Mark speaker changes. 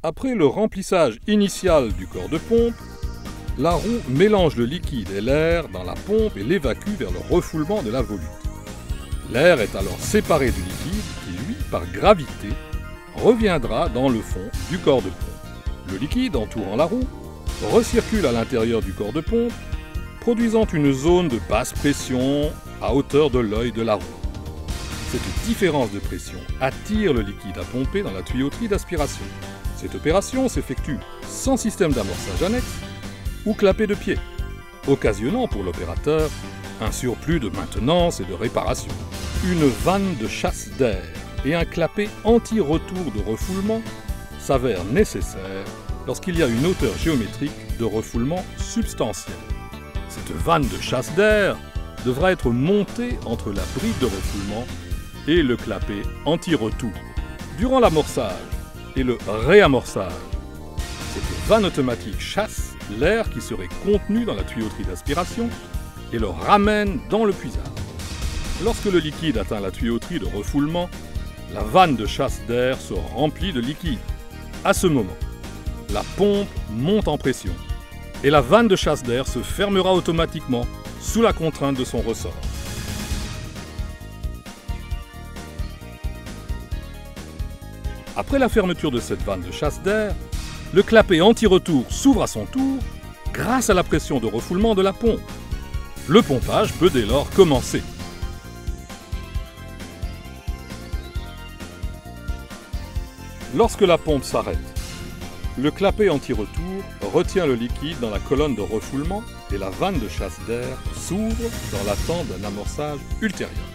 Speaker 1: Après le remplissage initial du corps de pompe, la roue mélange le liquide et l'air dans la pompe et l'évacue vers le refoulement de la volute. L'air est alors séparé du liquide qui, lui, par gravité, reviendra dans le fond du corps de pompe. Le liquide entourant la roue recircule à l'intérieur du corps de pompe, produisant une zone de basse pression à hauteur de l'œil de la roue. Cette différence de pression attire le liquide à pomper dans la tuyauterie d'aspiration. Cette opération s'effectue sans système d'amorçage annexe ou clapet de pied, occasionnant pour l'opérateur un surplus de maintenance et de réparation. Une vanne de chasse d'air et un clapet anti-retour de refoulement s'avèrent nécessaires lorsqu'il y a une hauteur géométrique de refoulement substantielle. Cette vanne de chasse d'air devra être montée entre la bride de refoulement et le clapet anti-retour. Durant l'amorçage et le réamorçage, cette vanne automatique chasse l'air qui serait contenu dans la tuyauterie d'aspiration et le ramène dans le puisard. Lorsque le liquide atteint la tuyauterie de refoulement, la vanne de chasse d'air se remplit de liquide. À ce moment, la pompe monte en pression et la vanne de chasse d'air se fermera automatiquement sous la contrainte de son ressort. Après la fermeture de cette vanne de chasse d'air, le clapet anti-retour s'ouvre à son tour grâce à la pression de refoulement de la pompe. Le pompage peut dès lors commencer. Lorsque la pompe s'arrête, le clapet anti-retour retient le liquide dans la colonne de refoulement et la vanne de chasse d'air s'ouvre dans l'attente d'un amorçage ultérieur.